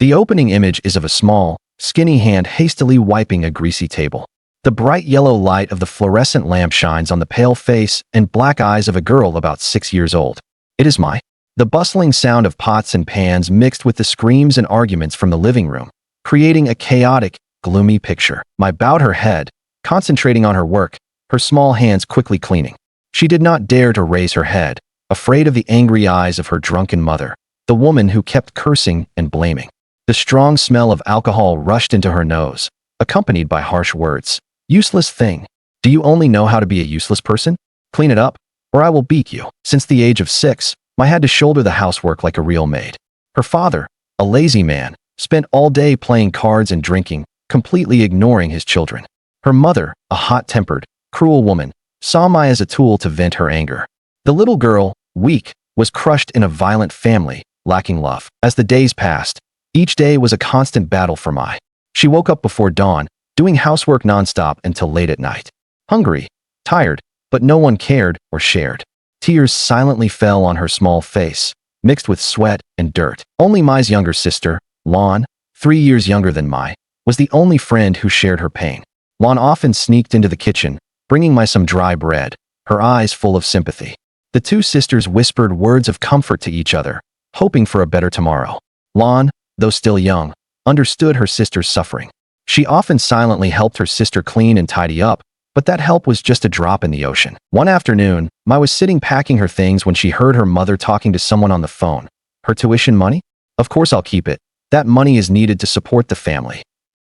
The opening image is of a small, skinny hand hastily wiping a greasy table. The bright yellow light of the fluorescent lamp shines on the pale face and black eyes of a girl about 6 years old. It is Mai. The bustling sound of pots and pans mixed with the screams and arguments from the living room, creating a chaotic, gloomy picture. Mai bowed her head, concentrating on her work, her small hands quickly cleaning. She did not dare to raise her head, afraid of the angry eyes of her drunken mother, the woman who kept cursing and blaming. The strong smell of alcohol rushed into her nose, accompanied by harsh words. Useless thing. Do you only know how to be a useless person? Clean it up, or I will beat you. Since the age of 6, Mai had to shoulder the housework like a real maid. Her father, a lazy man, spent all day playing cards and drinking, completely ignoring his children. Her mother, a hot-tempered, cruel woman, saw Mai as a tool to vent her anger. The little girl, weak, was crushed in a violent family, lacking love. As the days passed, each day was a constant battle for Mai. She woke up before dawn, doing housework nonstop until late at night. Hungry, tired, but no one cared or shared. Tears silently fell on her small face, mixed with sweat and dirt. Only Mai's younger sister, Lan, 3 years younger than Mai, was the only friend who shared her pain. Lan often sneaked into the kitchen, bringing Mai some dry bread, her eyes full of sympathy. The two sisters whispered words of comfort to each other, hoping for a better tomorrow. Lan, though still young, understood her sister's suffering. She often silently helped her sister clean and tidy up, but that help was just a drop in the ocean. One afternoon, Mai was sitting packing her things when she heard her mother talking to someone on the phone. Her tuition money? Of course I'll keep it. That money is needed to support the family.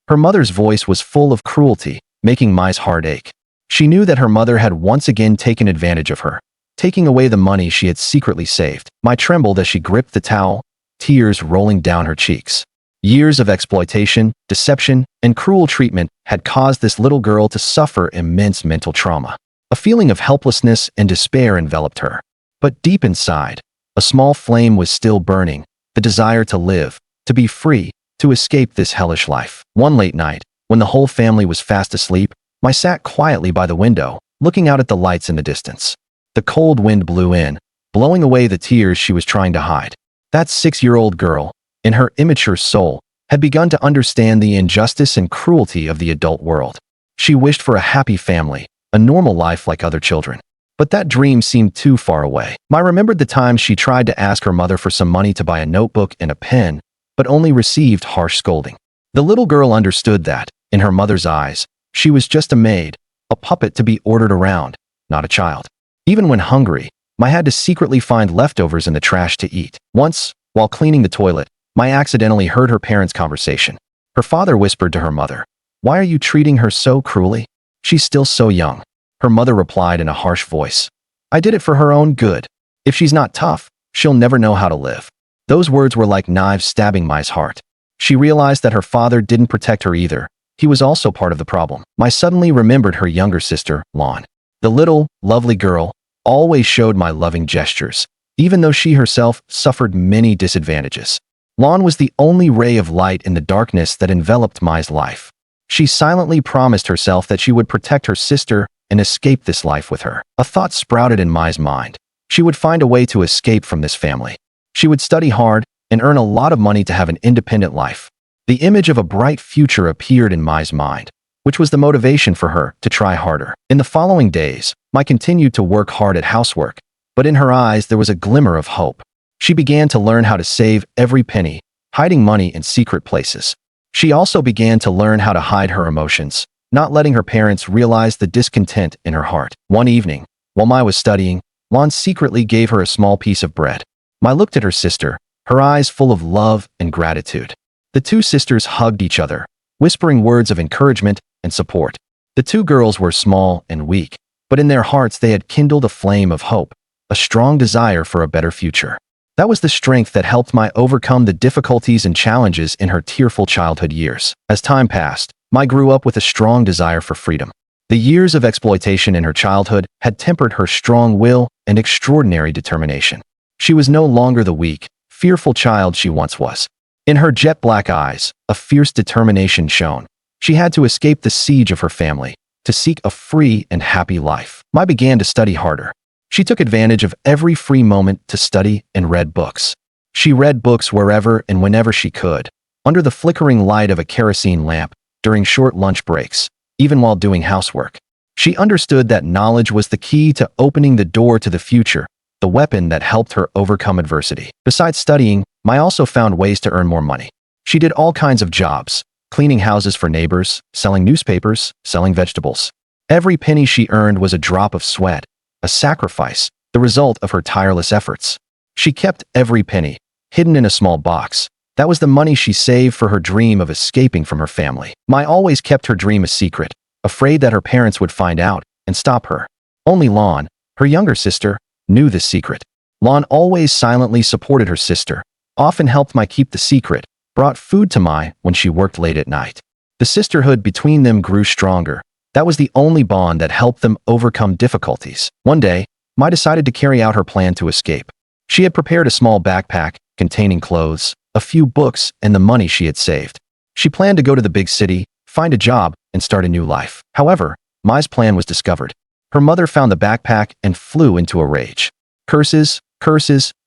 Her mother's voice was full of cruelty, making Mai's heart ache. She knew that her mother had once again taken advantage of her, taking away the money she had secretly saved. Mai trembled as she gripped the towel, tears rolling down her cheeks. Years of exploitation, deception, and cruel treatment had caused this little girl to suffer immense mental trauma. A feeling of helplessness and despair enveloped her. But deep inside, a small flame was still burning, the desire to live, to be free, to escape this hellish life. One late night, when the whole family was fast asleep, Mai sat quietly by the window, looking out at the lights in the distance. The cold wind blew in, blowing away the tears she was trying to hide. That 6-year-old girl, in her immature soul, had begun to understand the injustice and cruelty of the adult world. She wished for a happy family, a normal life like other children. But that dream seemed too far away. Mai remembered the times she tried to ask her mother for some money to buy a notebook and a pen, but only received harsh scolding. The little girl understood that, in her mother's eyes, she was just a maid, a puppet to be ordered around, not a child. Even when hungry, Mai had to secretly find leftovers in the trash to eat. Once, while cleaning the toilet, Mai accidentally heard her parents' conversation. Her father whispered to her mother, "Why are you treating her so cruelly? She's still so young." Her mother replied in a harsh voice, "I did it for her own good. If she's not tough, she'll never know how to live." Those words were like knives stabbing Mai's heart. She realized that her father didn't protect her either. He was also part of the problem. Mai suddenly remembered her younger sister, Lan. The little, lovely girl always showed Mai loving gestures, even though she herself suffered many disadvantages. Lan was the only ray of light in the darkness that enveloped Mai's life. She silently promised herself that she would protect her sister and escape this life with her. A thought sprouted in Mai's mind. She would find a way to escape from this family. She would study hard and earn a lot of money to have an independent life. The image of a bright future appeared in Mai's mind, which was the motivation for her to try harder. In the following days, Mai continued to work hard at housework, but in her eyes there was a glimmer of hope. She began to learn how to save every penny, hiding money in secret places. She also began to learn how to hide her emotions, not letting her parents realize the discontent in her heart. One evening, while Mai was studying, Lan secretly gave her a small piece of bread. Mai looked at her sister, her eyes full of love and gratitude. The two sisters hugged each other, whispering words of encouragement and support. The two girls were small and weak, but in their hearts they had kindled a flame of hope, a strong desire for a better future. That was the strength that helped Mai overcome the difficulties and challenges in her tearful childhood years. As time passed, Mai grew up with a strong desire for freedom. The years of exploitation in her childhood had tempered her strong will and extraordinary determination. She was no longer the weak, fearful child she once was. In her jet-black eyes, a fierce determination shone. She had to escape the siege of her family, to seek a free and happy life. Mai began to study harder. She took advantage of every free moment to study and read books. She read books wherever and whenever she could, under the flickering light of a kerosene lamp, during short lunch breaks, even while doing housework. She understood that knowledge was the key to opening the door to the future, the weapon that helped her overcome adversity. Besides studying, Mai also found ways to earn more money. She did all kinds of jobs, cleaning houses for neighbors, selling newspapers, selling vegetables. Every penny she earned was a drop of sweat, a sacrifice, the result of her tireless efforts. She kept every penny, hidden in a small box. That was the money she saved for her dream of escaping from her family. Mai always kept her dream a secret, afraid that her parents would find out and stop her. Only Lan, her younger sister, knew this secret. Lan always silently supported her sister, often helped Mai keep the secret, brought food to Mai when she worked late at night. The sisterhood between them grew stronger. That was the only bond that helped them overcome difficulties. One day, Mai decided to carry out her plan to escape. She had prepared a small backpack containing clothes, a few books, and the money she had saved. She planned to go to the big city, find a job, and start a new life. However, Mai's plan was discovered. Her mother found the backpack and flew into a rage. Curses,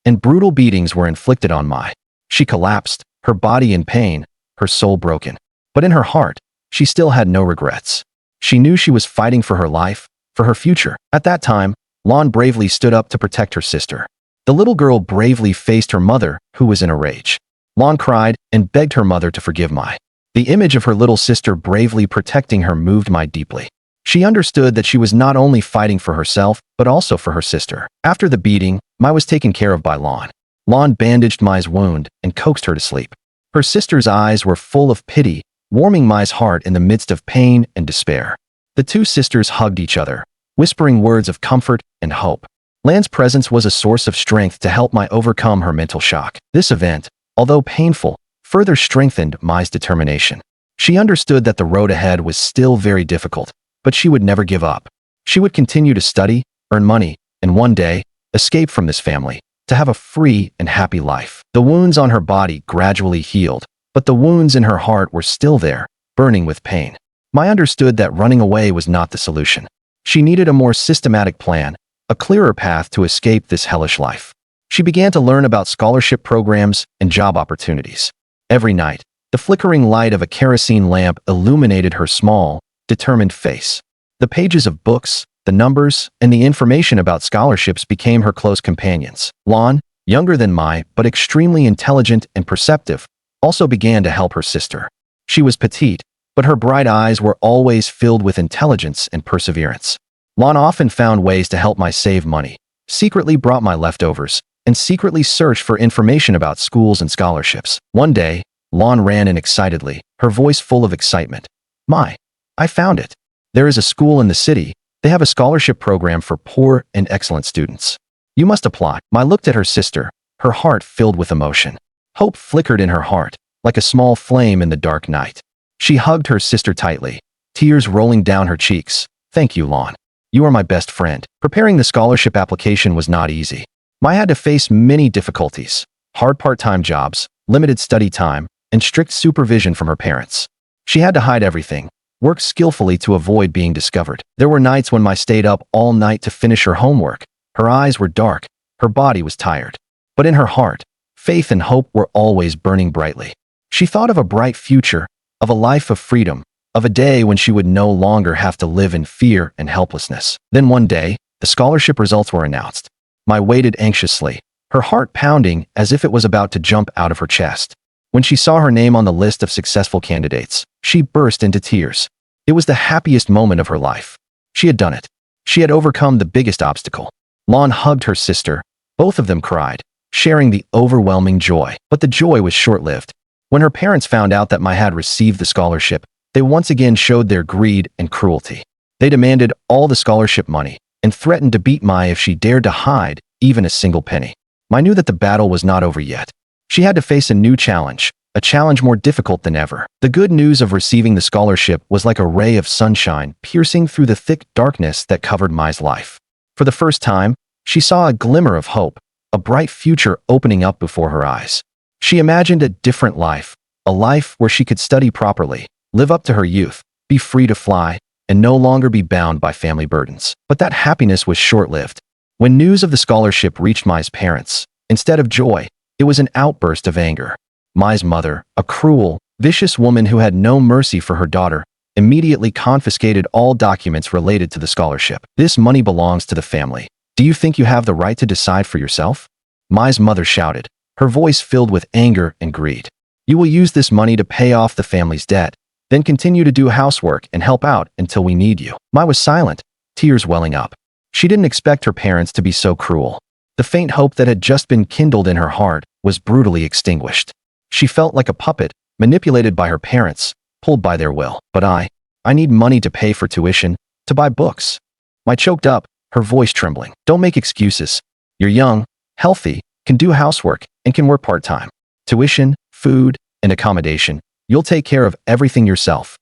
and brutal beatings were inflicted on Mai. She collapsed, her body in pain, her soul broken. But in her heart, she still had no regrets. She knew she was fighting for her life, for her future. At that time, Lan bravely stood up to protect her sister. The little girl bravely faced her mother, who was in a rage. Lan cried and begged her mother to forgive Mai. The image of her little sister bravely protecting her moved Mai deeply. She understood that she was not only fighting for herself, but also for her sister. After the beating, Mai was taken care of by Lan. Lan bandaged Mai's wound and coaxed her to sleep. Her sister's eyes were full of pity, warming Mai's heart in the midst of pain and despair. The two sisters hugged each other, whispering words of comfort and hope. Lan's presence was a source of strength to help Mai overcome her mental shock. This event, although painful, further strengthened Mai's determination. She understood that the road ahead was still very difficult, but she would never give up. She would continue to study, earn money, and one day, escape from this family, to have a free and happy life. The wounds on her body gradually healed, but the wounds in her heart were still there, burning with pain. Mai understood that running away was not the solution. She needed a more systematic plan, a clearer path to escape this hellish life. She began to learn about scholarship programs and job opportunities. Every night, the flickering light of a kerosene lamp illuminated her small, determined face. The pages of books, the numbers, and the information about scholarships became her close companions. Lan, younger than Mai but extremely intelligent and perceptive, also began to help her sister. She was petite, but her bright eyes were always filled with intelligence and perseverance. Lan often found ways to help Mai save money, secretly brought Mai leftovers, and secretly searched for information about schools and scholarships. One day, Lan ran in excitedly, her voice full of excitement. "Mai, I found it. There is a school in the city. They have a scholarship program for poor and excellent students. You must apply." Mai looked at her sister, her heart filled with emotion. Hope flickered in her heart, like a small flame in the dark night. She hugged her sister tightly, tears rolling down her cheeks. "Thank you, Lan. You are my best friend." Preparing the scholarship application was not easy. Mai had to face many difficulties: hard part-time jobs, limited study time, and strict supervision from her parents. She had to hide everything, work skillfully to avoid being discovered. There were nights when Mai stayed up all night to finish her homework. Her eyes were dark, her body was tired. But in her heart, faith and hope were always burning brightly. She thought of a bright future, of a life of freedom, of a day when she would no longer have to live in fear and helplessness. Then one day, the scholarship results were announced. Mai waited anxiously, her heart pounding as if it was about to jump out of her chest. When she saw her name on the list of successful candidates, she burst into tears. It was the happiest moment of her life. She had done it. She had overcome the biggest obstacle. Lan hugged her sister. Both of them cried, sharing the overwhelming joy. But the joy was short-lived. When her parents found out that Mai had received the scholarship, they once again showed their greed and cruelty. They demanded all the scholarship money and threatened to beat Mai if she dared to hide even a single penny. Mai knew that the battle was not over yet. She had to face a new challenge, a challenge more difficult than ever. The good news of receiving the scholarship was like a ray of sunshine piercing through the thick darkness that covered Mai's life. For the first time, she saw a glimmer of hope, a bright future opening up before her eyes. She imagined a different life, a life where she could study properly, live up to her youth, be free to fly, and no longer be bound by family burdens. But that happiness was short-lived. When news of the scholarship reached Mai's parents, instead of joy, it was an outburst of anger. Mai's mother, a cruel, vicious woman who had no mercy for her daughter, immediately confiscated all documents related to the scholarship. This money belongs to the family. Do you think you have the right to decide for yourself? Mai's mother shouted, her voice filled with anger and greed. You will use this money to pay off the family's debt, then continue to do housework and help out until we need you. Mai was silent, tears welling up. She didn't expect her parents to be so cruel. The faint hope that had just been kindled in her heart was brutally extinguished. She felt like a puppet, manipulated by her parents, pulled by their will. But I need money to pay for tuition, to buy books. Mai choked up, her voice trembling. Don't make excuses. You're young, healthy, can do housework, and can work part-time. Tuition, food, and accommodation. You'll take care of everything yourself.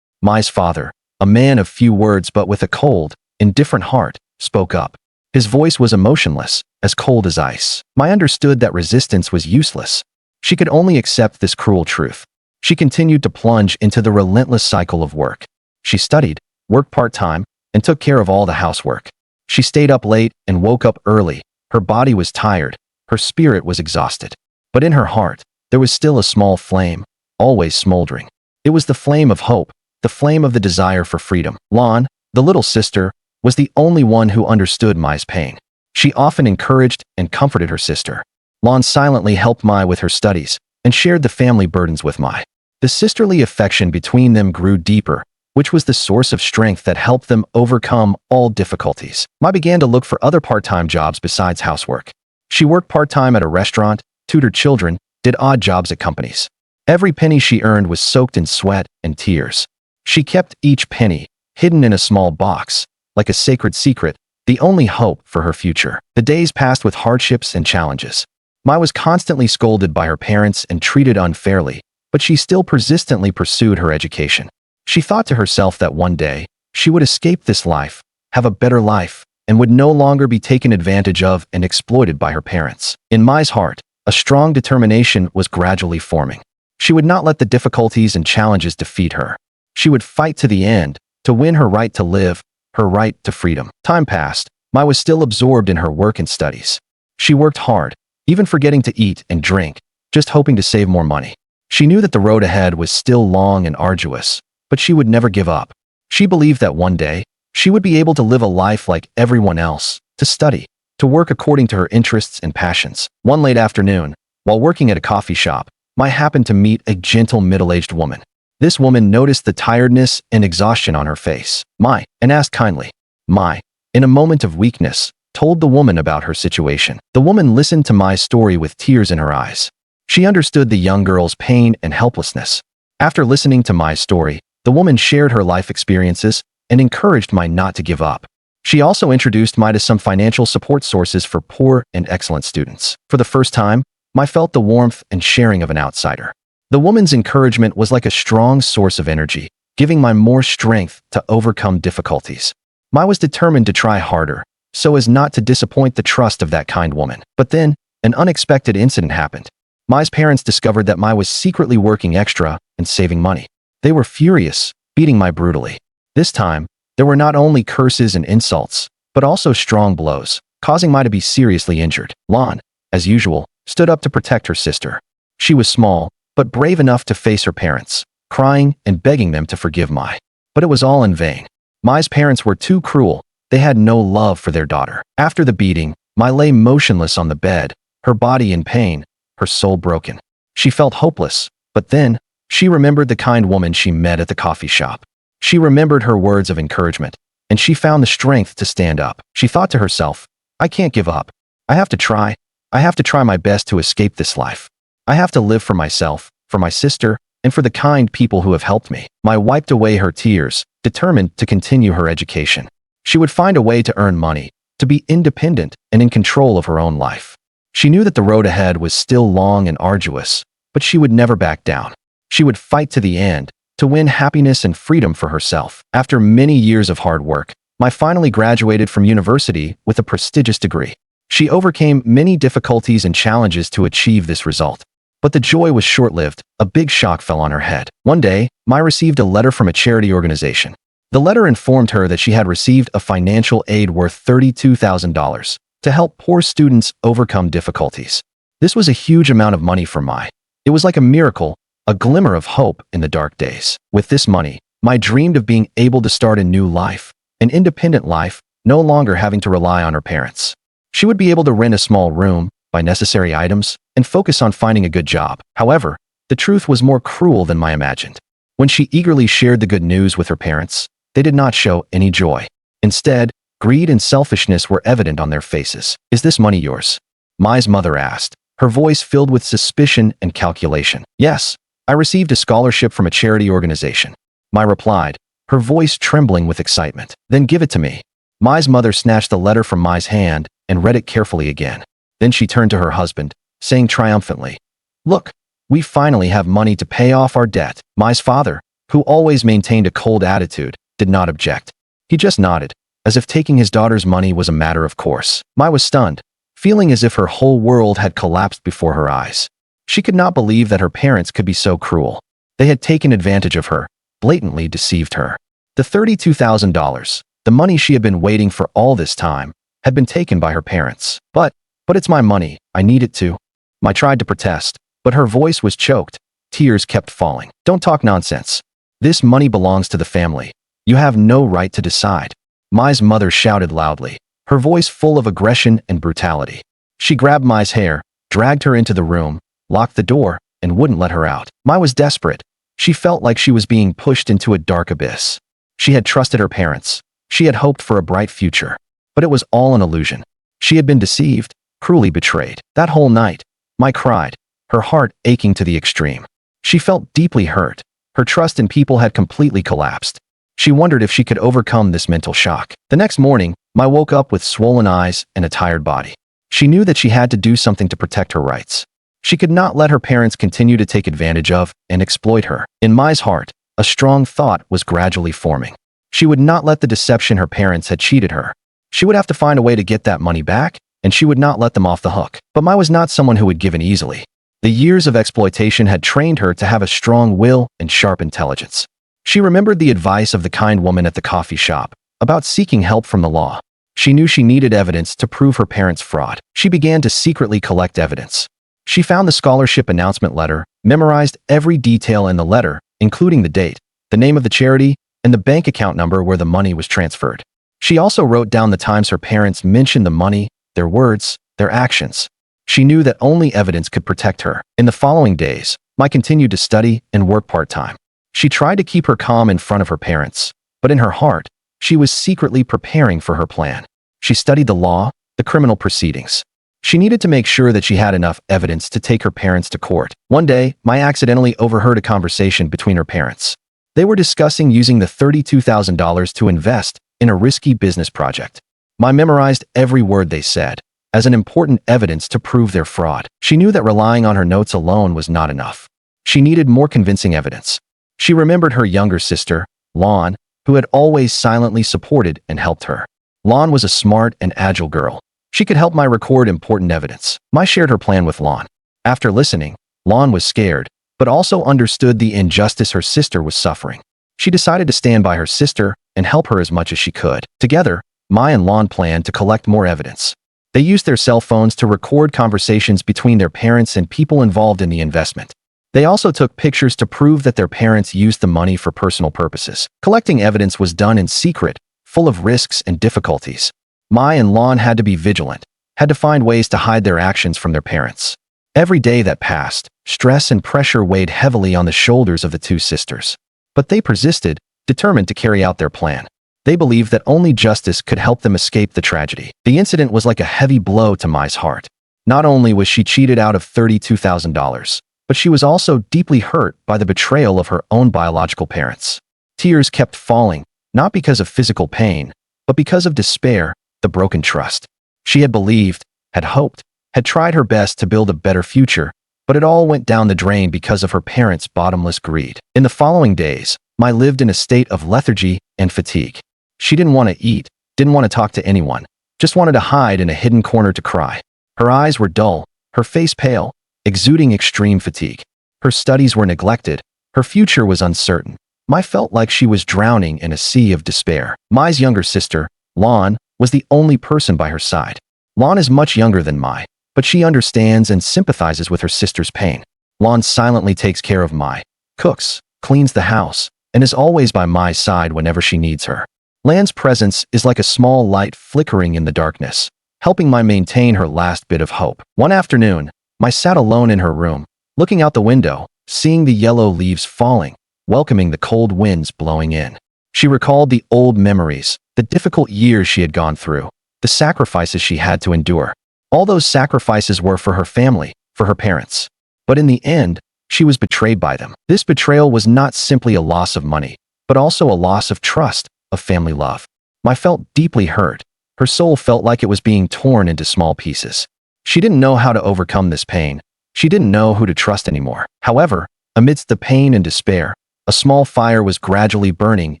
Mai's father, a man of few words but with a cold, indifferent heart, spoke up. His voice was emotionless, as cold as ice. Mai understood that resistance was useless. She could only accept this cruel truth. She continued to plunge into the relentless cycle of work. She studied, worked part-time, and took care of all the housework. She stayed up late and woke up early. Her body was tired. Her spirit was exhausted. But in her heart, there was still a small flame, always smoldering. It was the flame of hope, the flame of the desire for freedom. Lan, the little sister, was the only one who understood Mai's pain. She often encouraged and comforted her sister. Lan silently helped Mai with her studies and shared the family burdens with Mai. The sisterly affection between them grew deeper, which was the source of strength that helped them overcome all difficulties. Mai began to look for other part-time jobs besides housework. She worked part-time at a restaurant, tutored children, did odd jobs at companies. Every penny she earned was soaked in sweat and tears. She kept each penny hidden in a small box, like a sacred secret, the only hope for her future. The days passed with hardships and challenges. Mai was constantly scolded by her parents and treated unfairly, but she still persistently pursued her education. She thought to herself that one day, she would escape this life, have a better life, and would no longer be taken advantage of and exploited by her parents. In Mai's heart, a strong determination was gradually forming. She would not let the difficulties and challenges defeat her. She would fight to the end, to win her right to live, her right to freedom. Time passed. Mai was still absorbed in her work and studies. She worked hard, even forgetting to eat and drink, just hoping to save more money. She knew that the road ahead was still long and arduous, but she would never give up. She believed that one day, she would be able to live a life like everyone else, to study, to work according to her interests and passions. One late afternoon, while working at a coffee shop, Mai happened to meet a gentle middle-aged woman. This woman noticed the tiredness and exhaustion on her face. Mai, and asked kindly. Mai, in a moment of weakness, told the woman about her situation. The woman listened to Mai's story with tears in her eyes. She understood the young girl's pain and helplessness. After listening to Mai's story, the woman shared her life experiences and encouraged Mai not to give up. She also introduced Mai to some financial support sources for poor and excellent students. For the first time, Mai felt the warmth and sharing of an outsider. The woman's encouragement was like a strong source of energy, giving Mai more strength to overcome difficulties. Mai was determined to try harder, so as not to disappoint the trust of that kind woman. But then, an unexpected incident happened. Mai's parents discovered that Mai was secretly working extra and saving money. They were furious, beating Mai brutally. This time, there were not only curses and insults, but also strong blows, causing Mai to be seriously injured. Lan, as usual, stood up to protect her sister. She was small, but brave enough to face her parents, crying and begging them to forgive Mai. But it was all in vain. Mai's parents were too cruel. They had no love for their daughter. After the beating, Mai lay motionless on the bed, her body in pain, her soul broken. She felt hopeless, but then, she remembered the kind woman she met at the coffee shop. She remembered her words of encouragement, and she found the strength to stand up. She thought to herself, I can't give up. I have to try. I have to try my best to escape this life. I have to live for myself, for my sister, and for the kind people who have helped me. Mai wiped away her tears, determined to continue her education. She would find a way to earn money, to be independent and in control of her own life. She knew that the road ahead was still long and arduous, but she would never back down. She would fight to the end, to win happiness and freedom for herself. After many years of hard work, Mai finally graduated from university with a prestigious degree. She overcame many difficulties and challenges to achieve this result. But the joy was short-lived. A big shock fell on her head. One day, Mai received a letter from a charity organization. The letter informed her that she had received a financial aid worth $32,000 to help poor students overcome difficulties. This was a huge amount of money for Mai, It was like a miracle, a glimmer of hope in the dark days. With this money, Mai dreamed of being able to start a new life, an independent life, no longer having to rely on her parents. She would be able to rent a small room, buy necessary items, and focus on finding a good job. However, the truth was more cruel than Mai imagined. When she eagerly shared the good news with her parents, they did not show any joy. Instead, greed and selfishness were evident on their faces. "Is this money yours?" Mai's mother asked, her voice filled with suspicion and calculation. "Yes, I received a scholarship from a charity organization," Mai replied, her voice trembling with excitement. "Then give it to me." Mai's mother snatched the letter from Mai's hand and read it carefully again. Then she turned to her husband, saying triumphantly, "Look, we finally have money to pay off our debt." Mai's father, who always maintained a cold attitude, did not object. He just nodded, as if taking his daughter's money was a matter of course. Mai was stunned, feeling as if her whole world had collapsed before her eyes. She could not believe that her parents could be so cruel. They had taken advantage of her, blatantly deceived her. The $32,000, the money she had been waiting for all this time, had been taken by her parents. But it's my money, I need it too." Mai tried to protest, but her voice was choked. Tears kept falling. "Don't talk nonsense. This money belongs to the family. You have no right to decide." Mai's mother shouted loudly, her voice full of aggression and brutality. She grabbed Mai's hair, dragged her into the room, locked the door, and wouldn't let her out. Mai was desperate. She felt like she was being pushed into a dark abyss. She had trusted her parents. She had hoped for a bright future. But it was all an illusion. She had been deceived, cruelly betrayed. That whole night, Mai cried, her heart aching to the extreme. She felt deeply hurt. Her trust in people had completely collapsed. She wondered if she could overcome this mental shock. The next morning, Mai woke up with swollen eyes and a tired body. She knew that she had to do something to protect her rights. She could not let her parents continue to take advantage of and exploit her. In Mai's heart, a strong thought was gradually forming. She would not let the deception her parents had cheated her. She would have to find a way to get that money back, and she would not let them off the hook. But Mai was not someone who would give in easily. The years of exploitation had trained her to have a strong will and sharp intelligence. She remembered the advice of the kind woman at the coffee shop about seeking help from the law. She knew she needed evidence to prove her parents' fraud. She began to secretly collect evidence. She found the scholarship announcement letter, memorized every detail in the letter, including the date, the name of the charity, and the bank account number where the money was transferred. She also wrote down the times her parents mentioned the money, their words, their actions. She knew that only evidence could protect her. In the following days, Mai continued to study and work part-time. She tried to keep her calm in front of her parents, but in her heart, she was secretly preparing for her plan. She studied the law, the criminal proceedings. She needed to make sure that she had enough evidence to take her parents to court. One day, Mai accidentally overheard a conversation between her parents. They were discussing using the $32,000 to invest in a risky business project. Mai memorized every word they said, as an important evidence to prove their fraud. She knew that relying on her notes alone was not enough. She needed more convincing evidence. She remembered her younger sister, Lon, who had always silently supported and helped her. Lon was a smart and agile girl. She could help Mai record important evidence. Mai shared her plan with Lon. After listening, Lon was scared, but also understood the injustice her sister was suffering. She decided to stand by her sister and help her as much as she could. Together, Mai and Lon planned to collect more evidence. They used their cell phones to record conversations between their parents and people involved in the investment. They also took pictures to prove that their parents used the money for personal purposes. Collecting evidence was done in secret, full of risks and difficulties. Mai and Lon had to be vigilant, had to find ways to hide their actions from their parents. Every day that passed, stress and pressure weighed heavily on the shoulders of the two sisters. But they persisted, determined to carry out their plan. They believed that only justice could help them escape the tragedy. The incident was like a heavy blow to Mai's heart. Not only was she cheated out of $32,000, but she was also deeply hurt by the betrayal of her own biological parents. Tears kept falling, not because of physical pain, but because of despair, the broken trust. She had believed, had hoped, had tried her best to build a better future, but it all went down the drain because of her parents' bottomless greed. In the following days, Mai lived in a state of lethargy and fatigue. She didn't want to eat, didn't want to talk to anyone, just wanted to hide in a hidden corner to cry. Her eyes were dull, her face pale, exuding extreme fatigue. Her studies were neglected, her future was uncertain. Mai felt like she was drowning in a sea of despair. Mai's younger sister, Lon, was the only person by her side. Lon is much younger than Mai, but she understands and sympathizes with her sister's pain. Lon silently takes care of Mai, cooks, cleans the house, and is always by Mai's side whenever she needs her. Lan's presence is like a small light flickering in the darkness, helping Mai maintain her last bit of hope. One afternoon, Mai sat alone in her room, looking out the window, seeing the yellow leaves falling, welcoming the cold winds blowing in. She recalled the old memories, the difficult years she had gone through, the sacrifices she had to endure. All those sacrifices were for her family, for her parents. But in the end, she was betrayed by them. This betrayal was not simply a loss of money, but also a loss of trust, of family love. Mai felt deeply hurt. Her soul felt like it was being torn into small pieces. She didn't know how to overcome this pain. She didn't know who to trust anymore. However, amidst the pain and despair, a small fire was gradually burning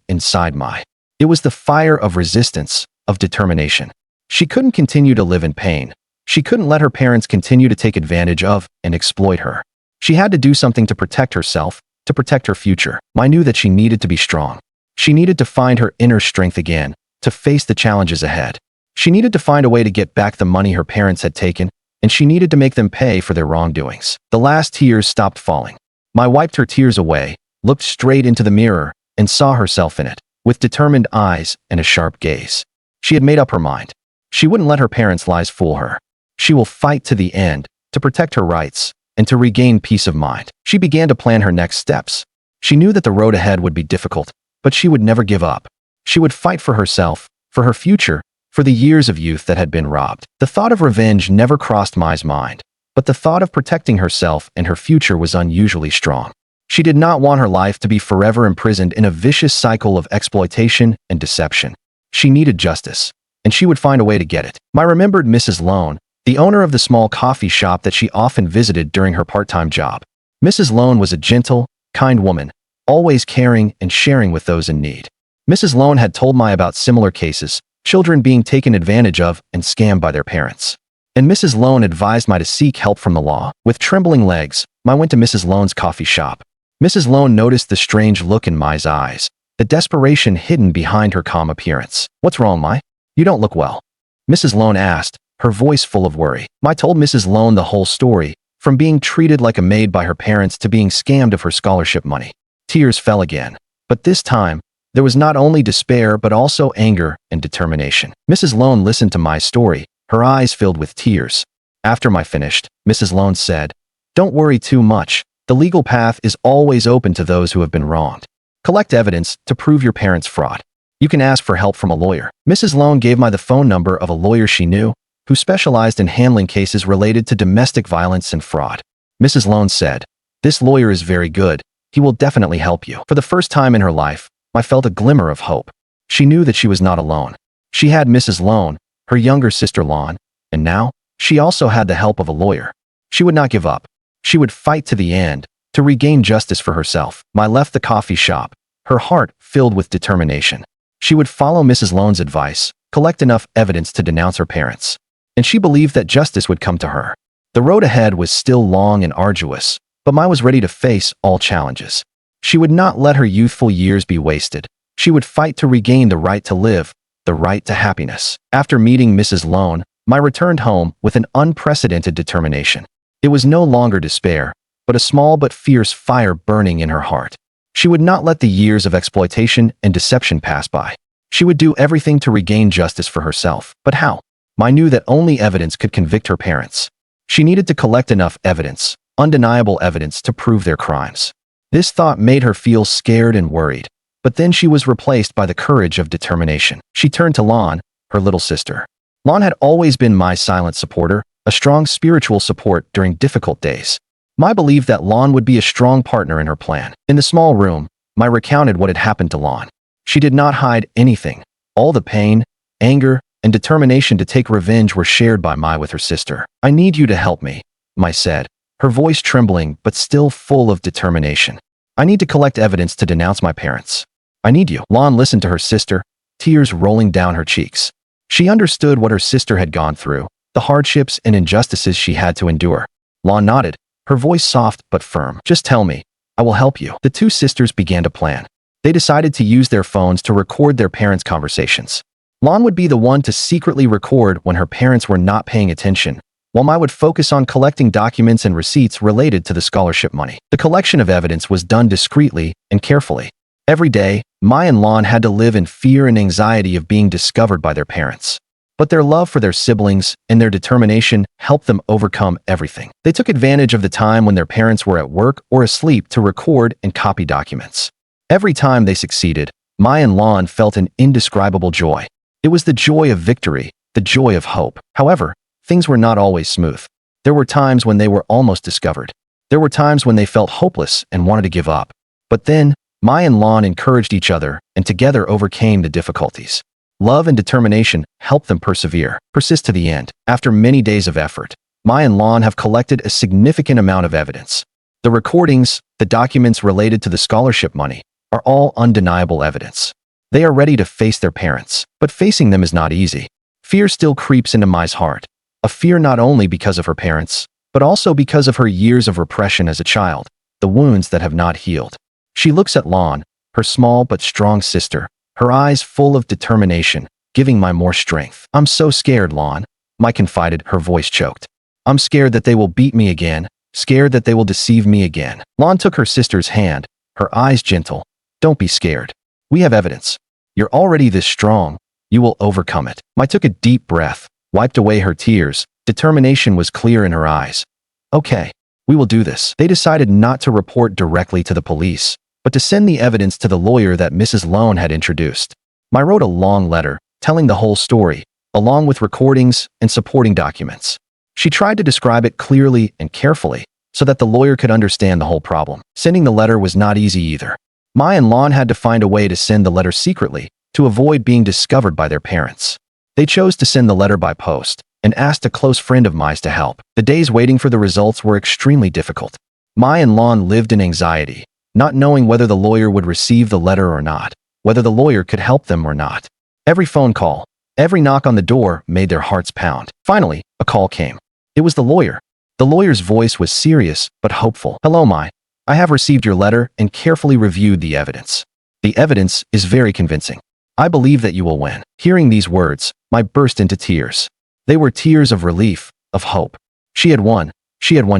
inside Mai. It was the fire of resistance, of determination. She couldn't continue to live in pain. She couldn't let her parents continue to take advantage of and exploit her. She had to do something to protect herself, to protect her future. Mai knew that she needed to be strong. She needed to find her inner strength again, to face the challenges ahead. She needed to find a way to get back the money her parents had taken, and she needed to make them pay for their wrongdoings. The last tears stopped falling. Mai wiped her tears away, looked straight into the mirror, and saw herself in it, with determined eyes and a sharp gaze. She had made up her mind. She wouldn't let her parents' lies fool her. She will fight to the end, to protect her rights, and to regain peace of mind. She began to plan her next steps. She knew that the road ahead would be difficult, but she would never give up. She would fight for herself, for her future, for the years of youth that had been robbed. The thought of revenge never crossed Mai's mind, but the thought of protecting herself and her future was unusually strong. She did not want her life to be forever imprisoned in a vicious cycle of exploitation and deception. She needed justice, and she would find a way to get it. Mai remembered Mrs. Lone, the owner of the small coffee shop that she often visited during her part-time job. Mrs. Lone was a gentle, kind woman, always caring and sharing with those in need. Mrs. Lone had told Mai about similar cases, children being taken advantage of and scammed by their parents. And Mrs. Lone advised Mai to seek help from the law. With trembling legs, Mai went to Mrs. Lone's coffee shop. Mrs. Lone noticed the strange look in Mai's eyes, the desperation hidden behind her calm appearance. "What's wrong, Mai? You don't look well," Mrs. Lone asked, her voice full of worry. Mai told Mrs. Lone the whole story, from being treated like a maid by her parents to being scammed of her scholarship money. Tears fell again, but this time, there was not only despair but also anger and determination. Mrs. Lone listened to Mai's story, her eyes filled with tears. After Mai finished, Mrs. Lone said, "Don't worry too much. The legal path is always open to those who have been wronged. Collect evidence to prove your parents' fraud. You can ask for help from a lawyer." Mrs. Lone gave Mai the phone number of a lawyer she knew, who specialized in handling cases related to domestic violence and fraud. Mrs. Lone said, "This lawyer is very good. He will definitely help you." For the first time in her life, Mai felt a glimmer of hope. She knew that she was not alone. She had Mrs. Lone, her younger sister Lon, and now, she also had the help of a lawyer. She would not give up. She would fight to the end, to regain justice for herself. Mai left the coffee shop, her heart filled with determination. She would follow Mrs. Lone's advice, collect enough evidence to denounce her parents. And she believed that justice would come to her. The road ahead was still long and arduous, but Mai was ready to face all challenges. She would not let her youthful years be wasted. She would fight to regain the right to live, the right to happiness. After meeting Mrs. Lone, Mai returned home with an unprecedented determination. It was no longer despair, but a small but fierce fire burning in her heart. She would not let the years of exploitation and deception pass by. She would do everything to regain justice for herself. But how? Mai knew that only evidence could convict her parents. She needed to collect enough evidence, undeniable evidence, to prove their crimes. This thought made her feel scared and worried, but then she was replaced by the courage of determination. She turned to Lon, her little sister. Lon had always been Mai's silent supporter, a strong spiritual support during difficult days. Mai believed that Lon would be a strong partner in her plan. In the small room, Mai recounted what had happened to Lon. She did not hide anything. All the pain, anger, and determination to take revenge were shared by Mai with her sister. "I need you to help me," Mai said, her voice trembling but still full of determination. "I need to collect evidence to denounce my parents. I need you." Lon listened to her sister, tears rolling down her cheeks. She understood what her sister had gone through, the hardships and injustices she had to endure. Lon nodded, her voice soft but firm. "Just tell me. I will help you." The two sisters began to plan. They decided to use their phones to record their parents' conversations. Lon would be the one to secretly record when her parents were not paying attention, while Mai would focus on collecting documents and receipts related to the scholarship money. The collection of evidence was done discreetly and carefully. Every day, Mai and Lon had to live in fear and anxiety of being discovered by their parents. But their love for their siblings and their determination helped them overcome everything. They took advantage of the time when their parents were at work or asleep to record and copy documents. Every time they succeeded, Mai and Lon felt an indescribable joy. It was the joy of victory, the joy of hope. However, things were not always smooth. There were times when they were almost discovered. There were times when they felt hopeless and wanted to give up. But then, Mai and Lon encouraged each other and together overcame the difficulties. Love and determination helped them persist to the end. After many days of effort, Mai and Lon have collected a significant amount of evidence. The recordings, the documents related to the scholarship money, are all undeniable evidence. They are ready to face their parents, but facing them is not easy. Fear still creeps into Mai's heart, a fear not only because of her parents, but also because of her years of repression as a child, the wounds that have not healed. She looks at Lon, her small but strong sister, her eyes full of determination, giving Mai more strength. "I'm so scared, Lon," Mai confided, her voice choked. "I'm scared that they will beat me again, scared that they will deceive me again." Lon took her sister's hand, her eyes gentle. "Don't be scared. We have evidence. You're already this strong. You will overcome it." Mai took a deep breath, wiped away her tears. Determination was clear in her eyes. "Okay, we will do this." They decided not to report directly to the police, but to send the evidence to the lawyer that Mrs. Lone had introduced. Mai wrote a long letter, telling the whole story, along with recordings and supporting documents. She tried to describe it clearly and carefully, so that the lawyer could understand the whole problem. Sending the letter was not easy either. Mai and Lon had to find a way to send the letter secretly, to avoid being discovered by their parents. They chose to send the letter by post, and asked a close friend of Mai's to help. The days waiting for the results were extremely difficult. Mai and Lon lived in anxiety, not knowing whether the lawyer would receive the letter or not, whether the lawyer could help them or not. Every phone call, every knock on the door made their hearts pound. Finally, a call came. It was the lawyer. The lawyer's voice was serious but hopeful. "Hello, Mai. I have received your letter and carefully reviewed the evidence. The evidence is very convincing. I believe that you will win." Hearing these words, Mai burst into tears. They were tears of relief, of hope. She had won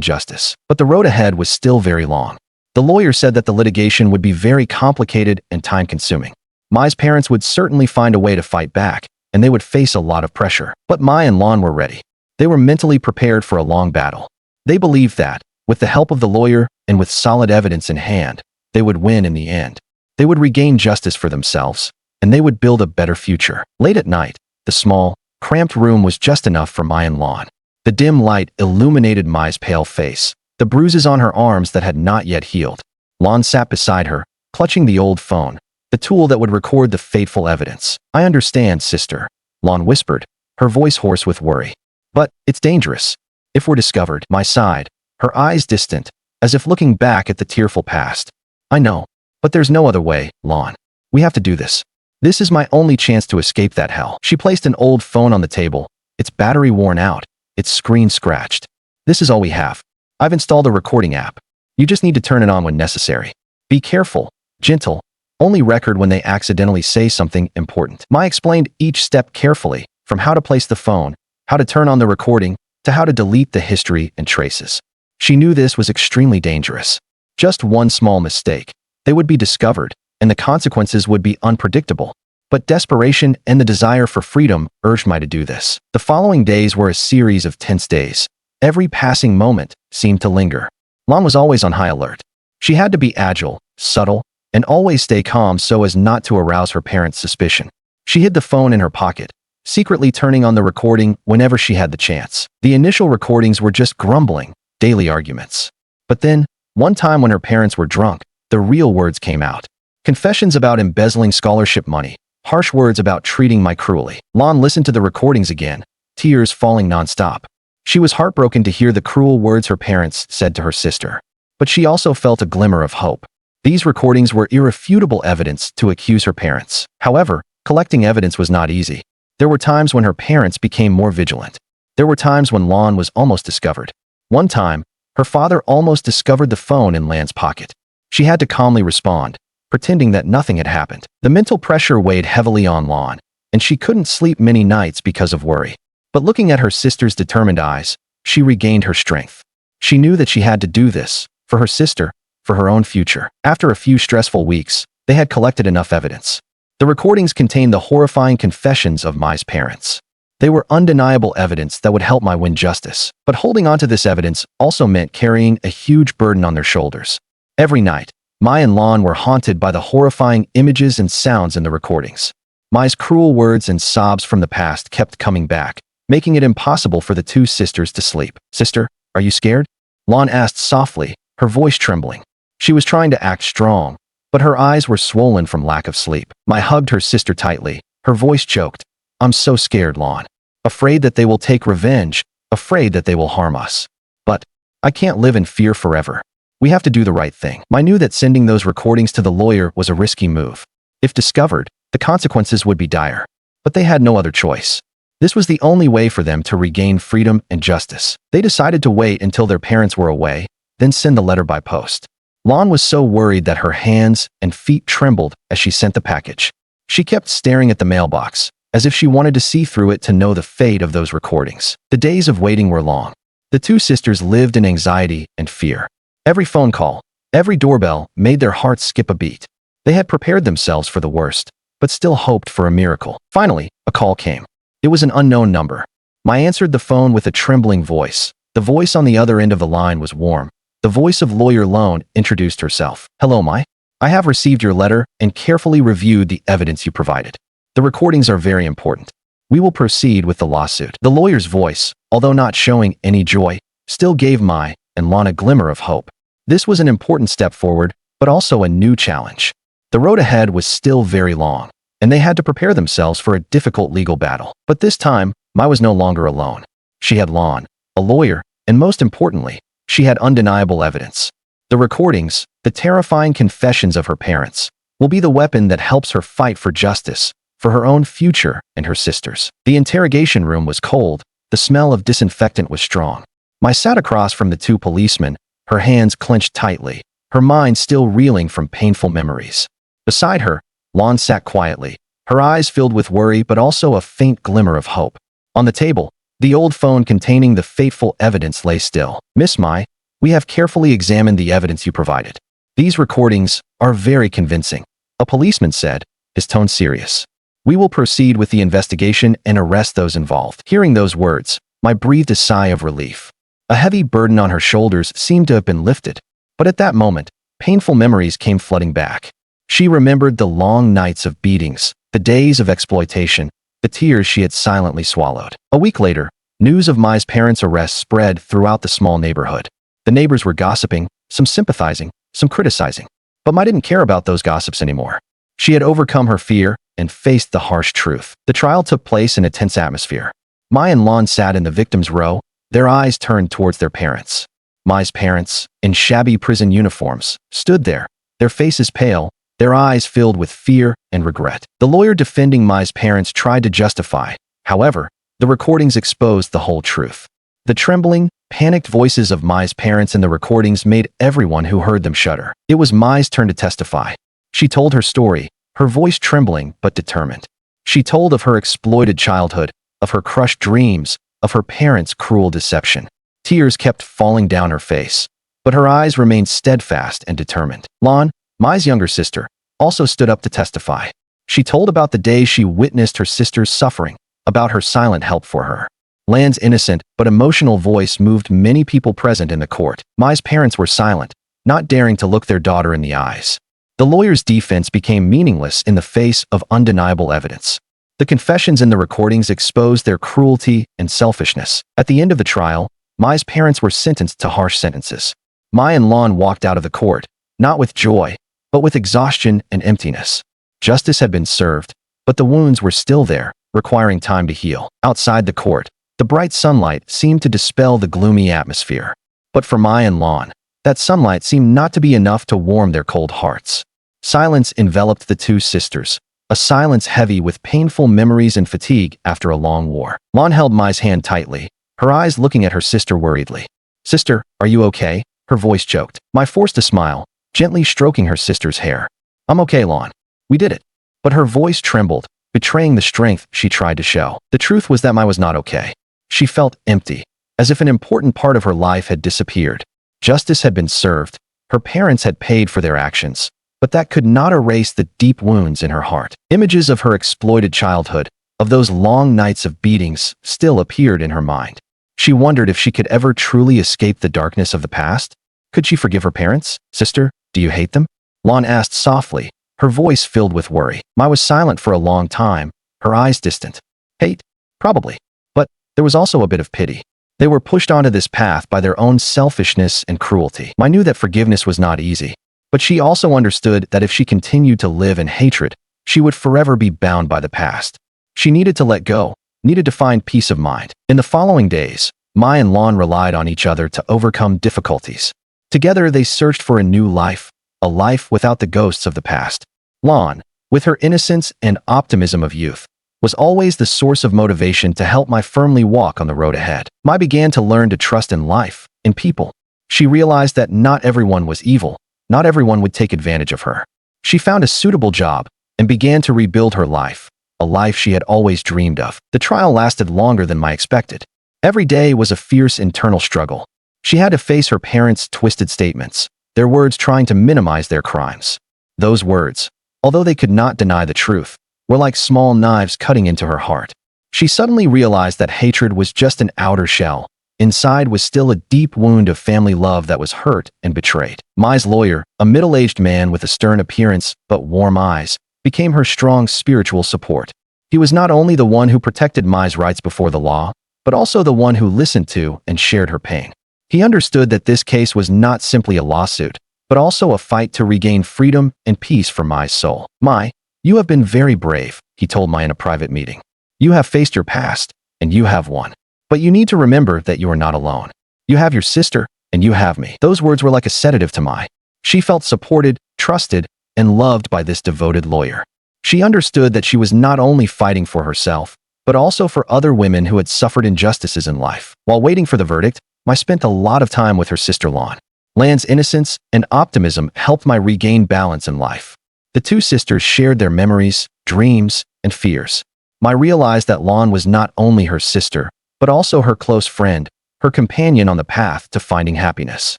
justice. But the road ahead was still very long. The lawyer said that the litigation would be very complicated and time-consuming. Mai's parents would certainly find a way to fight back, and they would face a lot of pressure. But Mai and Lon were ready. They were mentally prepared for a long battle. They believed that, with the help of the lawyer and with solid evidence in hand, they would win in the end. They would regain justice for themselves, and they would build a better future. Late at night, the small, cramped room was just enough for Mai and Lon. The dim light illuminated Mai's pale face, the bruises on her arms that had not yet healed. Lon sat beside her, clutching the old phone, the tool that would record the fateful evidence. "I understand, sister," Lon whispered, her voice hoarse with worry. "But it's dangerous. If we're discovered," Mai sighed, her eyes distant, as if looking back at the tearful past. "I know, but there's no other way, Lon. We have to do this. This is my only chance to escape that hell." She placed an old phone on the table, its battery worn out, its screen scratched. "This is all we have. I've installed a recording app. You just need to turn it on when necessary. Be careful, gentle, only record when they accidentally say something important." Mai explained each step carefully, from how to place the phone, how to turn on the recording, to how to delete the history and traces. She knew this was extremely dangerous. Just one small mistake, they would be discovered, and the consequences would be unpredictable. But desperation and the desire for freedom urged Mai to do this. The following days were a series of tense days. Every passing moment seemed to linger. Lon was always on high alert. She had to be agile, subtle, and always stay calm so as not to arouse her parents' suspicion. She hid the phone in her pocket, secretly turning on the recording whenever she had the chance. The initial recordings were just grumbling, daily arguments. But then, one time when her parents were drunk, the real words came out. Confessions about embezzling scholarship money, harsh words about treating Mai cruelly. Lon listened to the recordings again, tears falling nonstop. She was heartbroken to hear the cruel words her parents said to her sister. But she also felt a glimmer of hope. These recordings were irrefutable evidence to accuse her parents. However, collecting evidence was not easy. There were times when her parents became more vigilant. There were times when Lon was almost discovered. One time, her father almost discovered the phone in Lan's pocket. She had to calmly respond, pretending that nothing had happened. The mental pressure weighed heavily on Lon, and she couldn't sleep many nights because of worry. But looking at her sister's determined eyes, She regained her strength. She knew that she had to do this, for her sister, for her own future. After a few stressful weeks, they had collected enough evidence. The recordings contained the horrifying confessions of Mai's parents. They were undeniable evidence that would help Mai win justice. But holding onto this evidence also meant carrying a huge burden on their shoulders. Every night, Mai and Lan were haunted by the horrifying images and sounds in the recordings. Mai's cruel words and sobs from the past kept coming back, making it impossible for the two sisters to sleep. "Sister, are you scared?" Lan asked softly, her voice trembling. She was trying to act strong, but her eyes were swollen from lack of sleep. Mai hugged her sister tightly, her voice choked. "I'm so scared, Lan. Afraid that they will take revenge, afraid that they will harm us. But I can't live in fear forever. We have to do the right thing." Mai knew that sending those recordings to the lawyer was a risky move. If discovered, the consequences would be dire. But they had no other choice. This was the only way for them to regain freedom and justice. They decided to wait until their parents were away, then send the letter by post. Lan was so worried that her hands and feet trembled as she sent the package. She kept staring at the mailbox, as if she wanted to see through it to know the fate of those recordings. The days of waiting were long. The two sisters lived in anxiety and fear. Every phone call, every doorbell made their hearts skip a beat. They had prepared themselves for the worst, but still hoped for a miracle. Finally, a call came. It was an unknown number. Mai answered the phone with a trembling voice. The voice on the other end of the line was warm. The voice of Lawyer Lone introduced herself. "Hello, Mai. I have received your letter and carefully reviewed the evidence you provided. The recordings are very important. We will proceed with the lawsuit." The lawyer's voice, although not showing any joy, still gave Mai and Lan a glimmer of hope. This was an important step forward, but also a new challenge. The road ahead was still very long, and they had to prepare themselves for a difficult legal battle. But this time, Mai was no longer alone. She had Lan, a lawyer, and most importantly, she had undeniable evidence. The recordings, the terrifying confessions of her parents, will be the weapon that helps her fight for justice, for her own future and her sister's. The interrogation room was cold, the smell of disinfectant was strong. Mai sat across from the two policemen, her hands clenched tightly, her mind still reeling from painful memories. Beside her, Lan sat quietly, her eyes filled with worry but also a faint glimmer of hope. On the table, the old phone containing the fateful evidence lay still. "Miss Mai, we have carefully examined the evidence you provided. These recordings are very convincing," a policeman said, his tone serious. "We will proceed with the investigation and arrest those involved." Hearing those words, Mai breathed a sigh of relief. A heavy burden on her shoulders seemed to have been lifted, but at that moment, painful memories came flooding back. She remembered the long nights of beatings, the days of exploitation, the tears she had silently swallowed. A week later, news of Mai's parents' arrest spread throughout the small neighborhood. The neighbors were gossiping, some sympathizing, some criticizing. But Mai didn't care about those gossips anymore. She had overcome her fear and faced the harsh truth. The trial took place in a tense atmosphere. Mai and Lan sat in the victim's row, their eyes turned towards their parents. Mai's parents, in shabby prison uniforms, stood there, their faces pale, their eyes filled with fear and regret. The lawyer defending Mai's parents tried to justify. However, the recordings exposed the whole truth. The trembling, panicked voices of Mai's parents in the recordings made everyone who heard them shudder. It was Mai's turn to testify. She told her story, her voice trembling but determined. She told of her exploited childhood, of her crushed dreams, of her parents' cruel deception. Tears kept falling down her face, but her eyes remained steadfast and determined. Lan, Mai's younger sister, also stood up to testify. She told about the day she witnessed her sister's suffering, about her silent help for her. Lan's innocent but emotional voice moved many people present in the court. Mai's parents were silent, not daring to look their daughter in the eyes. The lawyer's defense became meaningless in the face of undeniable evidence. The confessions in the recordings exposed their cruelty and selfishness. At the end of the trial, Mai's parents were sentenced to harsh sentences. Mai and Lan walked out of the court, not with joy, but with exhaustion and emptiness. Justice had been served, but the wounds were still there, requiring time to heal. Outside the court, the bright sunlight seemed to dispel the gloomy atmosphere. But for Mai and Lan, that sunlight seemed not to be enough to warm their cold hearts. Silence enveloped the two sisters, a silence heavy with painful memories and fatigue after a long war. Lan held Mai's hand tightly, her eyes looking at her sister worriedly. "Sister, are you okay?" Her voice choked. Mai forced a smile, gently stroking her sister's hair. "I'm okay, Lan. We did it." But her voice trembled, betraying the strength she tried to show. The truth was that Mai was not okay. She felt empty, as if an important part of her life had disappeared. Justice had been served, her parents had paid for their actions, but that could not erase the deep wounds in her heart. Images of her exploited childhood, of those long nights of beatings, still appeared in her mind. She wondered if she could ever truly escape the darkness of the past. Could she forgive her parents? Sister, do you hate them? Lon asked softly, her voice filled with worry. Mai was silent for a long time, her eyes distant. Hate? Probably. But there was also a bit of pity. They were pushed onto this path by their own selfishness and cruelty. Mai knew that forgiveness was not easy, but she also understood that if she continued to live in hatred, she would forever be bound by the past. She needed to let go, needed to find peace of mind. In the following days, Mai and Lon relied on each other to overcome difficulties. Together they searched for a new life, a life without the ghosts of the past. Lon, with her innocence and optimism of youth, was always the source of motivation to help Mai firmly walk on the road ahead. Mai began to learn to trust in life, in people. She realized that not everyone was evil, not everyone would take advantage of her. She found a suitable job and began to rebuild her life, a life she had always dreamed of. The trial lasted longer than Mai expected. Every day was a fierce internal struggle. She had to face her parents' twisted statements, their words trying to minimize their crimes. Those words, although they could not deny the truth, were like small knives cutting into her heart. She suddenly realized that hatred was just an outer shell. Inside was still a deep wound of family love that was hurt and betrayed. Mai's lawyer, a middle-aged man with a stern appearance but warm eyes, became her strong spiritual support. He was not only the one who protected Mai's rights before the law, but also the one who listened to and shared her pain. He understood that this case was not simply a lawsuit, but also a fight to regain freedom and peace for Mai's soul. Mai, you have been very brave, he told Mai in a private meeting. You have faced your past, and you have won. But you need to remember that you are not alone. You have your sister, and you have me. Those words were like a sedative to Mai. She felt supported, trusted, and loved by this devoted lawyer. She understood that she was not only fighting for herself, but also for other women who had suffered injustices in life. While waiting for the verdict, Mai spent a lot of time with her sister Lon. Lan's innocence and optimism helped Mai regain balance in life. The two sisters shared their memories, dreams, and fears. Mai realized that Lon was not only her sister, but also her close friend, her companion on the path to finding happiness.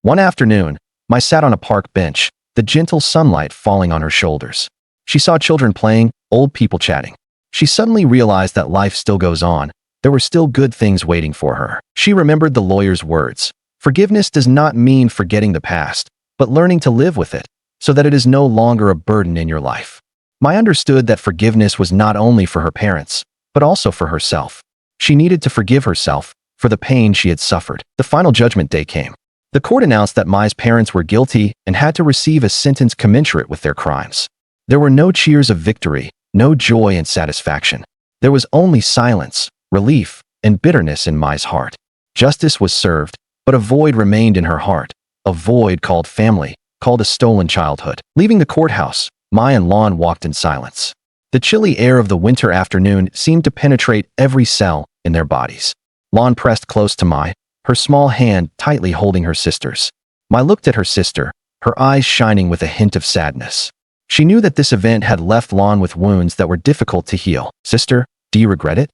One afternoon, Mai sat on a park bench, the gentle sunlight falling on her shoulders. She saw children playing, old people chatting. She suddenly realized that life still goes on. There were still good things waiting for her. She remembered the lawyer's words. Forgiveness does not mean forgetting the past, but learning to live with it, so that it is no longer a burden in your life. Mai understood that forgiveness was not only for her parents, but also for herself. She needed to forgive herself for the pain she had suffered. The final judgment day came. The court announced that Mai's parents were guilty and had to receive a sentence commensurate with their crimes. There were no cheers of victory, no joy and satisfaction. There was only silence, relief, and bitterness in Mai's heart. Justice was served, but a void remained in her heart, a void called family, called a stolen childhood. Leaving the courthouse, Mai and Lon walked in silence. The chilly air of the winter afternoon seemed to penetrate every cell in their bodies. Lon pressed close to Mai, her small hand tightly holding her sister's. Mai looked at her sister, her eyes shining with a hint of sadness. She knew that this event had left Lon with wounds that were difficult to heal. Sister, do you regret it?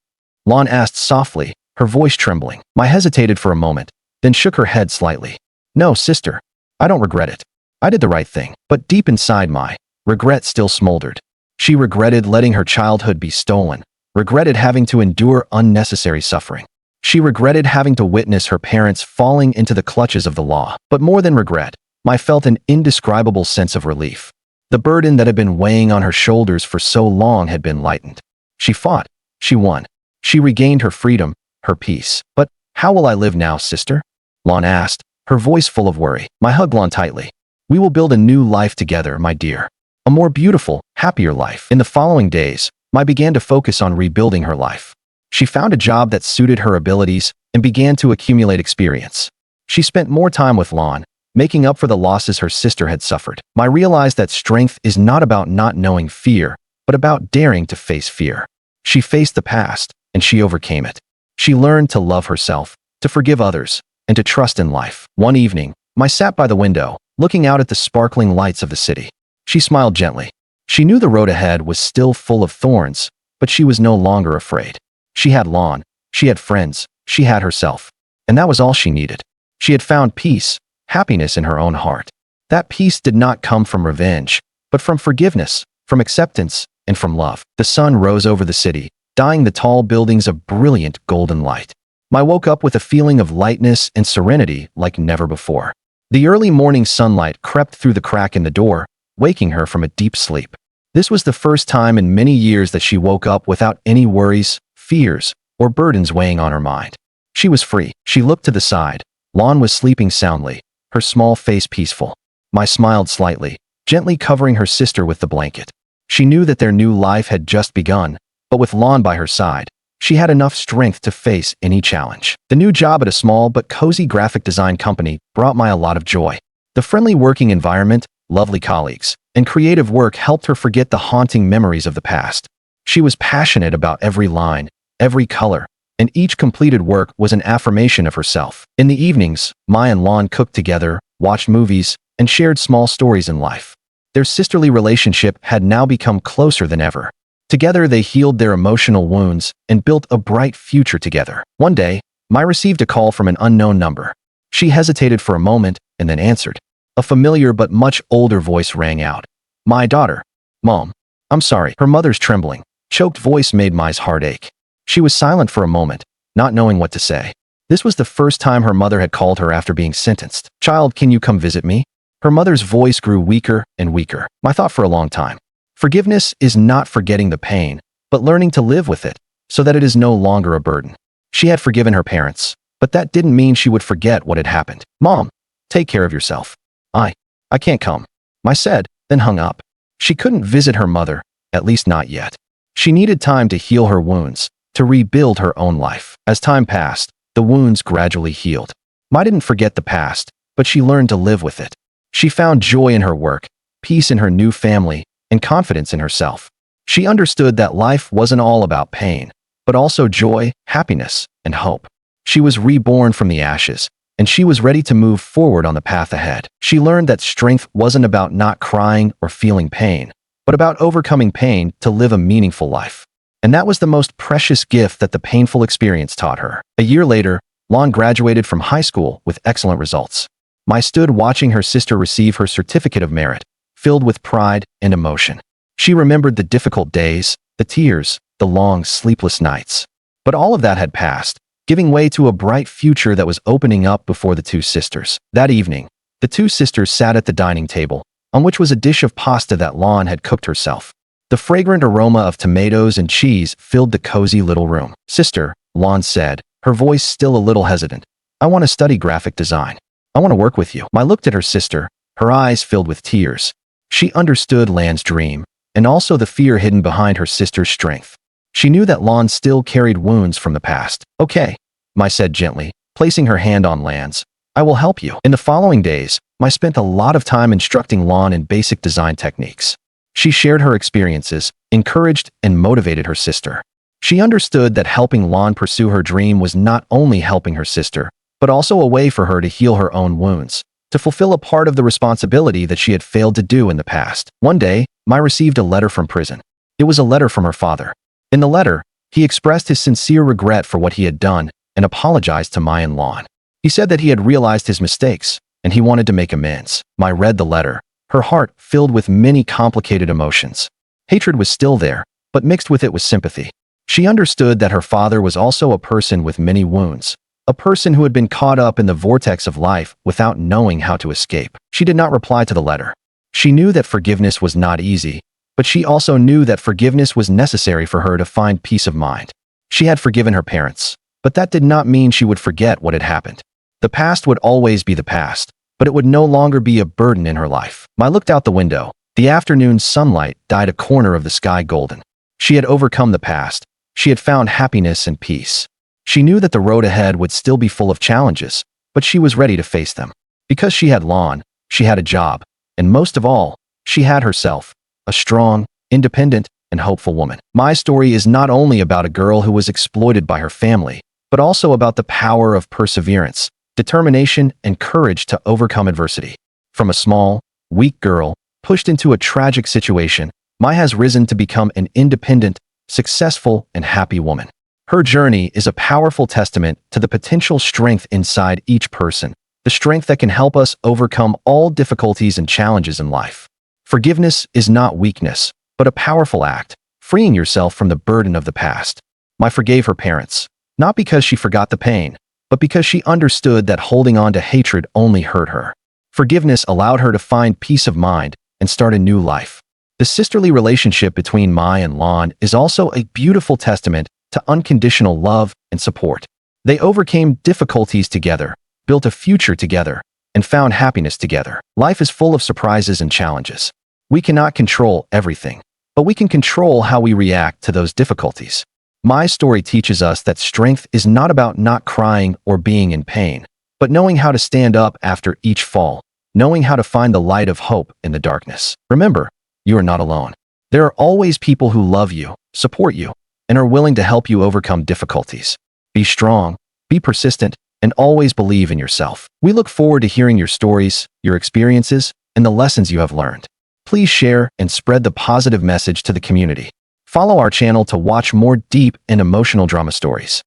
Lon asked softly, her voice trembling. Mai hesitated for a moment, then shook her head slightly. No, sister, I don't regret it. I did the right thing. But deep inside Mai, regret still smoldered. She regretted letting her childhood be stolen, regretted having to endure unnecessary suffering. She regretted having to witness her parents falling into the clutches of the law. But more than regret, Mai felt an indescribable sense of relief. The burden that had been weighing on her shoulders for so long had been lightened. She fought. She won. She regained her freedom, her peace. But how will I live now, sister? Lon asked, her voice full of worry. Mai hugged Lon tightly. We will build a new life together, my dear. A more beautiful, happier life. In the following days, Mai began to focus on rebuilding her life. She found a job that suited her abilities and began to accumulate experience. She spent more time with Lon, making up for the losses her sister had suffered. Mai realized that strength is not about not knowing fear, but about daring to face fear. She faced the past, and she overcame it. She learned to love herself, to forgive others, and to trust in life. One evening, Mai sat by the window, looking out at the sparkling lights of the city. She smiled gently. She knew the road ahead was still full of thorns, but she was no longer afraid. She had Lon, she had friends, she had herself. And that was all she needed. She had found peace, happiness in her own heart. That peace did not come from revenge, but from forgiveness, from acceptance, and from love. The sun rose over the city, dyeing the tall buildings a brilliant golden light. I woke up with a feeling of lightness and serenity like never before. The early morning sunlight crept through the crack in the door, waking her from a deep sleep. This was the first time in many years that she woke up without any worries, fears, or burdens weighing on her mind. She was free. She looked to the side. Lon was sleeping soundly, her small face peaceful. I smiled slightly, gently covering her sister with the blanket. She knew that their new life had just begun, but with Lon by her side, she had enough strength to face any challenge. The new job at a small but cozy graphic design company brought Mai a lot of joy. The friendly working environment, lovely colleagues, and creative work helped her forget the haunting memories of the past. She was passionate about every line, every color, and each completed work was an affirmation of herself. In the evenings, Mai and Lon cooked together, watched movies, and shared small stories in life. Their sisterly relationship had now become closer than ever. Together they healed their emotional wounds and built a bright future together. One day, Mai received a call from an unknown number. She hesitated for a moment and then answered. A familiar but much older voice rang out. "My daughter." "Mom, I'm sorry." Her mother's trembling, choked voice made Mai's heart ache. She was silent for a moment, not knowing what to say. This was the first time her mother had called her after being sentenced. "Child, can you come visit me?" Her mother's voice grew weaker and weaker. Mai thought for a long time. Forgiveness is not forgetting the pain, but learning to live with it, so that it is no longer a burden. She had forgiven her parents, but that didn't mean she would forget what had happened. "Mom, take care of yourself." I can't come," Mai said, then hung up. She couldn't visit her mother, at least not yet. She needed time to heal her wounds, to rebuild her own life. As time passed, the wounds gradually healed. Mai didn't forget the past, but she learned to live with it. She found joy in her work, peace in her new family, and confidence in herself. She understood that life wasn't all about pain, but also joy, happiness, and hope. She was reborn from the ashes, and she was ready to move forward on the path ahead. She learned that strength wasn't about not crying or feeling pain, but about overcoming pain to live a meaningful life. And that was the most precious gift that the painful experience taught her. A year later, Lon graduated from high school with excellent results. Mai stood watching her sister receive her certificate of merit, filled with pride and emotion. She remembered the difficult days, the tears, the long, sleepless nights. But all of that had passed, giving way to a bright future that was opening up before the two sisters. That evening, the two sisters sat at the dining table, on which was a dish of pasta that Lon had cooked herself. The fragrant aroma of tomatoes and cheese filled the cozy little room. "Sister," Lon said, her voice still a little hesitant, "I want to study graphic design. I want to work with you." Mai looked at her sister, her eyes filled with tears. She understood Lan's dream, and also the fear hidden behind her sister's strength. She knew that Lon still carried wounds from the past. "Okay," Mai said gently, placing her hand on Lan's. "I will help you." In the following days, Mai spent a lot of time instructing Lon in basic design techniques. She shared her experiences, encouraged and motivated her sister. She understood that helping Lon pursue her dream was not only helping her sister, but also a way for her to heal her own wounds, to fulfill a part of the responsibility that she had failed to do in the past. One day, Mai received a letter from prison. It was a letter from her father. In the letter, he expressed his sincere regret for what he had done and apologized to Mai and Lon. He said that he had realized his mistakes, and he wanted to make amends. Mai read the letter, her heart filled with many complicated emotions. Hatred was still there, but mixed with it was sympathy. She understood that her father was also a person with many wounds, a person who had been caught up in the vortex of life without knowing how to escape. She did not reply to the letter. She knew that forgiveness was not easy, but she also knew that forgiveness was necessary for her to find peace of mind. She had forgiven her parents, but that did not mean she would forget what had happened. The past would always be the past, but it would no longer be a burden in her life. Mai looked out the window. The afternoon sunlight dyed a corner of the sky golden. She had overcome the past. She had found happiness and peace. She knew that the road ahead would still be full of challenges, but she was ready to face them. Because she had Lon, she had a job, and most of all, she had herself, a strong, independent, and hopeful woman. My story is not only about a girl who was exploited by her family, but also about the power of perseverance, determination, and courage to overcome adversity. From a small, weak girl pushed into a tragic situation, Mai has risen to become an independent, successful, and happy woman. Her journey is a powerful testament to the potential strength inside each person, the strength that can help us overcome all difficulties and challenges in life. Forgiveness is not weakness, but a powerful act, freeing yourself from the burden of the past. Mai forgave her parents, not because she forgot the pain, but because she understood that holding on to hatred only hurt her. Forgiveness allowed her to find peace of mind and start a new life. The sisterly relationship between Mai and Lan is also a beautiful testament to unconditional love and support. They overcame difficulties together, built a future together, and found happiness together. Life is full of surprises and challenges. We cannot control everything, but we can control how we react to those difficulties. Mai's story teaches us that strength is not about not crying or being in pain, but knowing how to stand up after each fall, knowing how to find the light of hope in the darkness. Remember, you are not alone. There are always people who love you, support you, and are willing to help you overcome difficulties. Be strong, be persistent, and always believe in yourself. We look forward to hearing your stories, your experiences, and the lessons you have learned. Please share and spread the positive message to the community. Follow our channel to watch more deep and emotional drama stories.